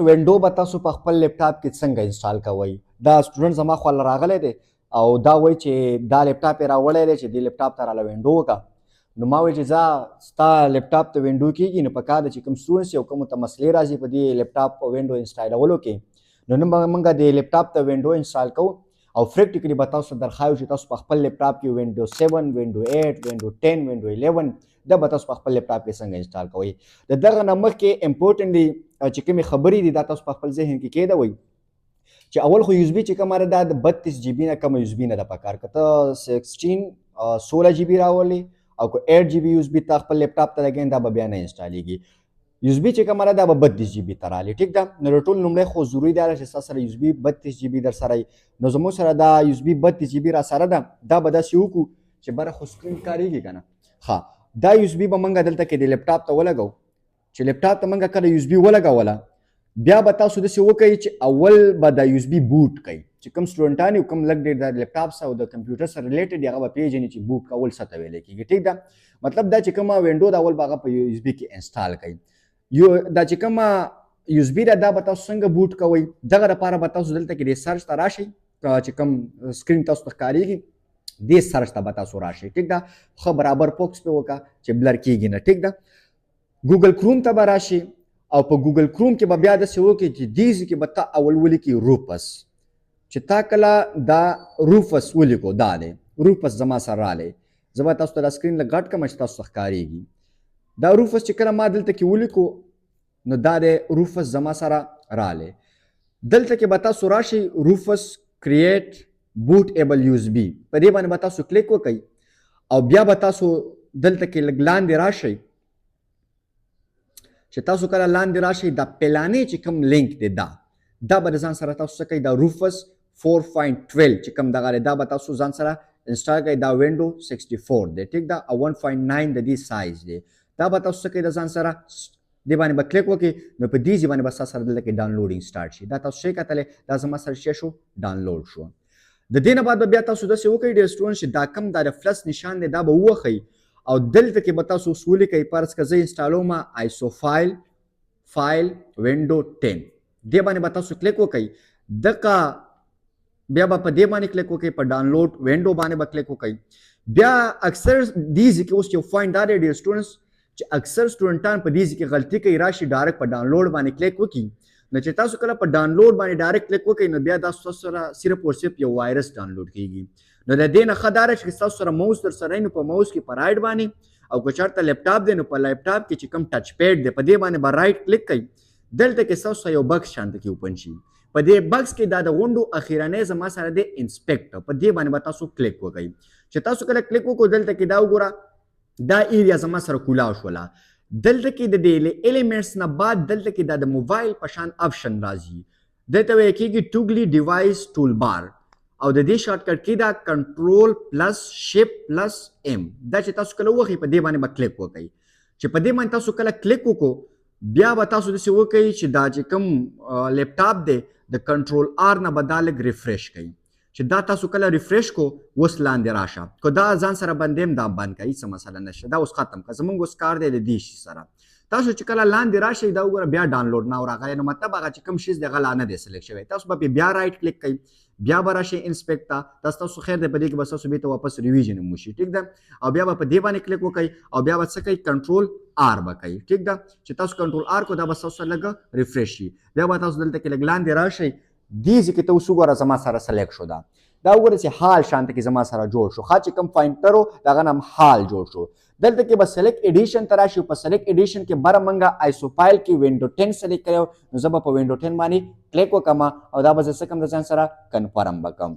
وینډو به تاسو په خپل لپټاپ کې څنګه انسټال کوئ. دا سټوډنټ زما خوا له راغلی دی او دا وایي چې دا لپټاپ یې راوړی دی چې دې لپټاپ ته راله وینډو وکړه. نو ما وایي چې ځه ستا لپټاپ ته وینډو کېږي نو پکار ده چې کوم سټوډنټس او کومو ته مسلې راځي په دې لپټاپ وینډو انسټالولو کې، نو نن به موږ د لپټاپ ته وینډو انسټال کوو او پریکټیکلی به تاسو درښایو چې تاسو په خپل لپټاپ کې وینډو 7 وینډو 8 وینډو 10 وینډو 11 دا به تاسو په خپل لپټاپ کې څنګه انسټال کوئ. د دغه نه مخکې امپورټنټلی چې کومې خبرې دي دا تاسو په خپل ذهن کې کېدوئ چې اول خو یو اس بي چې کومه ده دا د 32 جی بي نه کمه یو اس بي نه ده پکار. که ته 16 جی بي راولې او که 8 جی بي یو اس بي ته خپل لپټاپ ته لګې دا به بیا نه انسټالیږي. یو اس بي چې کومه ده دا به 32 جی بي ته رالي. ټیک ده. نو ټول لومړی خو ضروري ده چې ستاسو سره یو اس بي 32 جی بي در سره وي. نو زموږ سره دا یو اس بي 32 جی بي را سره ده. دا به داسې وکړو چې بره خو سکرین کارېږي که نه. ښه دا یو اس بي به موږ دلته کې د لپټاپ ته ولګو. چې لپټاپ ته موږ کله یو اس بي ولګوله بیا به تاسو داسې وکړئ چې اول به دا یو اس بي بوټ کوي. چې کوم سټوډنټان یو کوم لږ ډېر د لپټاپ سره او د کمپیوټر سره ریلیټډ هغه به پېژني چې بوټ کول څه ته ویلی کېږي. ټیک ده. مطلب دا چې کومه وینډو ده اول به هغه په یو اس بي کې انسټال کوي. دا چې کومه یو اس بي ده دا به تاسو څنګه بوټ کوئ. دغه لپاره به تاسو دلته کې د سرچ ته راشئ چې کوم سکرین تاسو ته ښکارېږي دې سرچ ته به تاسو راشئ. ټیک ده. ښه برابر فوکس پې وکړه چې بلر کېږي نه. ټیک ده. ګوګل کروم ته به راشي او په ګوګل کروم کې به بیا داسې وکړي چې دې ځای کې به ته اول ولیکي روپس. چې تا کله دا روپس ولیکو دا دی روپس زما سره رالی. زه به تاسو ته دا سکرین لږ غټ کړم چې تاسو ته ښکارېږي. دا روپس چې کله ما دلته کې ولیکو نو دا دی روپس زما سره رالی. دلته کې به تاسو راشئ روپس کریټ بوټ ایبل یو اس بي په دې باندې به تاسو کلیک وکئ او بیا به تاسو دلته کې لږ لاندې راشئ. چې تاسو کله لاندې راشئ دا پلانې چې کوم لینک دی دا به د ځان سره تاسو څه کوئ دا روپس 4.12 چې کوم دغه دی دا به تاسو ځان سره انسټال کوئ. دا وینډو 64 دی. ټیک ده. او 1.9 د دې سایز دی. دا به تاسو څه کوئ د ځان سره دې باندې به کلیک وکړئ نو په دې ځای باندې به ستاسو سره دلته کې ډاونلوډینګ سټارټ شي. دا تاسو شئ کتلی دا زما سره څه شو ډاونلوډ شو. د دې نه بعد به بیا تاسو داسې وکړئ ډېر سټوډنټ چې دا کوم دا د پلس نشان دی دا به ووښئ او دلته کې به تاسو اوس ولیکئ فرض که زه انسټالوم آیسو فایل وینډو 10 دې باندې به تاسو کلیک وکئ. دغه بیا به په دې باندې کلیک وکئ په ډاونلوډ وینډو باندې به کلیک وکئ. بیا اکثر دې ځای کې اوس یو پوینټ دا دی ډېر سټوډنټس چې اکثر سټوډنټان په دې ځای کې غلطي کوي راشي ډایرکټ په ډاونلوډ باندې کلیک وکړي. نو چې تاسو کله په ډاونلوډ باندې ډایرکټ کلیک وکړئ نو بیا دا ستاسو سره صرف او صرف یو وایرس ډاونلوډ کېږي. نو د دې نه ښه دا ده چې ستاسو سره موس در سره نو په موس کې په رایټ باندې او که چېرته لیپټاپ دی نو په لیپټاپ کې چې کوم ټچ پیډ دی په دې باندې به رایټ کلیک کوئ. دلته کې ستاسو یو بکس شانته کې اوپن شي. په دې بکس کې دا د غونډو اخیرنی زما سره دی انسپیکټ په دې باندې به تاسو کلیک وکئ. چې تاسو کله کلیک وکړو دلته کې دا وګوره دا ایریا زما سره کولاو شوله. دلته کې د دې ایلیمنټس نه بعد دلته کې دا د موبایل په شان اپشن راځي. دلته ویل کېږي ټوګلی ډیوایس ټول بار او د دې شارټکټ کې دا کنټرول پلس شیپ پلس ایم دا چې تاسو کله وخی په دې باندې به کلیک وکئ. چې په دې باندې تاسو کله کلیک وکړو بیا به تاسو داسې وکئ چې دا چې کوم لیپټاپ دی د کنټرول آر نه به دا لږ ریفریش کوي. چې دا تاسو کله ریفریش کو اوس لاندې راشه که دا ځان سره بندیم دا بند کوي څه مسله نشته. دا اوس ختم که زمونږ اوس کار دی د دې شي سره تاسو چې کله لاندې راشئ دا وګوره بیا ډاونلوډ نه راغلی نو مطلب هغه چې کوم شیز دی هغه لا نه دی سلیکټ شوی. تاسو به بیا رایټ کلیک کوئ بیا به راشئ انسپیکټ ته دا ستاسو خیر دی په دې کې به ستاسو بېرته واپس ریویژن هم وشي. ټیک ده. او بیا به په دې باندې کلیک وکئ او بیا به څه کوئ کنټرول آر به کوئ. ټیک ده. چې تاسو کنټرول آر کو دا به ستاسو لږه ریفریش شي. بیا به تاسو دلته کې لږ لاندې راشئ دې ځای کې ته اوس وګوره زما سره سلیکټ شو دا وګوره چې حال شانته کې زما سره جوړ شو. ښه چې کوم پوینټر و د هغه نه حال جوړ شو. دلته کې به سلیکټ ایډیشن ته راشي په سلیکټ ایډیشن کې بره موږ آیسو فایل کې وینډو 10 سلیکټ کړی نو زه به په وینډو 10 باندې کلیک وکړم او دا به زه څه کوم د ځان سره کنفرم به کړم.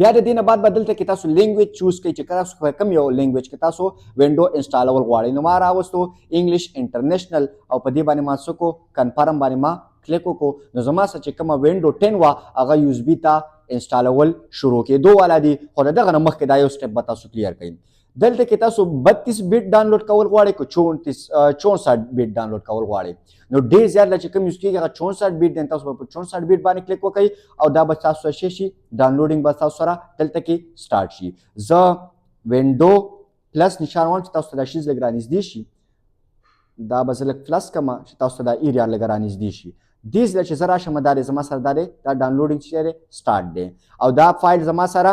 بیا د دې نه بعد به دلته کې تاسو لینګویج چوز کړئ چې تاسو کوم یو لینګویج کې تاسو وینډو انسټالول غواړئ. نو ما راوستو انګلیش انټرنیشنل او په دې باندې ما څه کو کنفرم باندې ما کلیک وکړو نو زما سره چې کومه وینډو 10 وه هغه یو اس بي ته انسټالول شروع کېدو والا دي. خو د دغه نه مخکې دا یو سټپ به تاسو کلیر کړئ. دلته کې تاسو 32 بیټ ډاونلوډ کول غواړئ که 64 بیټ ډاونلوډ کول غواړئ نو ډېر زیات چې کوم یوز کېږي هغه 64 بیټ دی تاسو به په 64 بیټ باندې کلیک وکړئ او دا به تاسو څه شي ډاونلوډینګ به تاسو سره دلته کې سټارټ شي. زه وینډو پلس نشان وایم چې تاسو ته دا شیز لږ رانږدې شي دا به زه لږ پلس کړم چې تاسو ته دا ایریا لږ رانږدې شي. دیز چې زه راشم دا زما سره دا ډاونلوډینګ چې دی سټارټ دی او دا فایل زما سره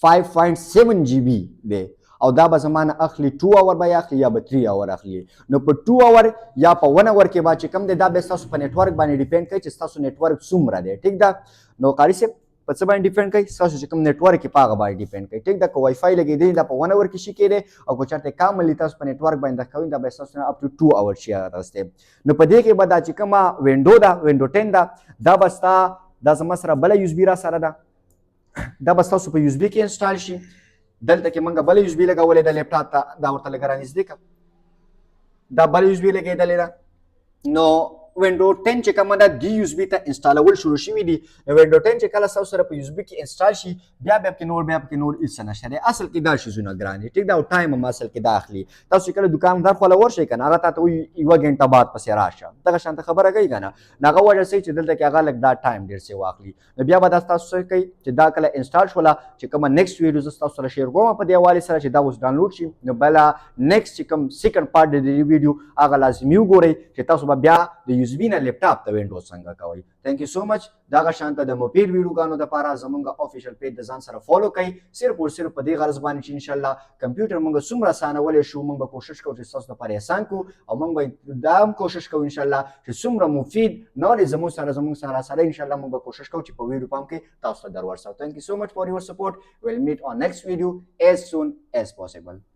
5.7 GB دی او دا به زمانه اخلي 2 اور به اخلي یا به 3 اور اخلي نو په 2 اور یا په 1 اور کې به چې کم دی دا به تاسو په نتورک باندې ډیپند کوي چې تاسو نتورک څومره دی ټیک ده نو قاری صاحب په څه باندې ډیپند کوي تاسو چې کوم نتورک کې پاغه باندې ډیپند کوي ټیک ده که وای فای لګیدل دا په 1 اور کې شي کېده او که چېرته کامل تاسو په نتورک باندې کوي دا به تاسو اپ ټو 2 اور شي راځي نو په دې کې به دا چې کومه وینډو دا وینډو 10 دا بستا دا زما سره بل یو اس بي را سره ده دا بس تاسو په یو اس بي کې انسټال شي دلته کې مونږ بل یو اس بي لګولې د لیپټاپ ته دا ورته لګ رانږدې کړه دا بل یو اس بي لګېدلې ده نو وینډو 10 چې کومه ده دی یو اس بي ته انسټالول شروع شوي دي وینډو 10 چې کله تاسو سره په یو اس بي کې انسټال شي بیا پکې نور هیڅ نشته دی اصل کې دا شیزونه ګران دي ټیک دا او ټایم هم اصل کې دا اخلي تاسو کله دکاندار خو ورشئ کنه هغه ته یو غنټه بعد پسې راشه دغه شانته خبره کوي کنه هغه وجه سي چې دلته کې هغه لګ دا ټایم ډیر سي واخلي نو بیا به تاسو سره کوي چې دا کله انسټال شولا چې کومه نیکسټ ویډیو تاسو سره شیر کوم په دی حواله سره چې دا اوس ډاونلوډ شي نو بل نیکسټ چې کوم سیکنډ پارت د دې ویډیو هغه لازمي وګورئ چې تاسو بیا د یو اس بي نه لیپټاپ ته وینډوز څنګه کوي ثانک یو سو مچ دا شانته د مفید ویډیوګانو د لپاره زمونږ افیشل پیج د ځان سره فالو کړئ صرف او صرف په دې غرض باندې چې ان شاء الله کمپیوټر موږ څومره اسانولې شو موږ به کوشش کوو چې تاسو لپاره آسان کو او موږ به دا هم کوشش کوو ان شاء الله چې څومره مفید نالج زموږ سره ان شاء الله موږ به کوشش کوو چې په ویډیو پام کې تاسو ته در ورسو ثانک یو سو مچ فار یور سپورټ ویل میټ on next video as soon as possible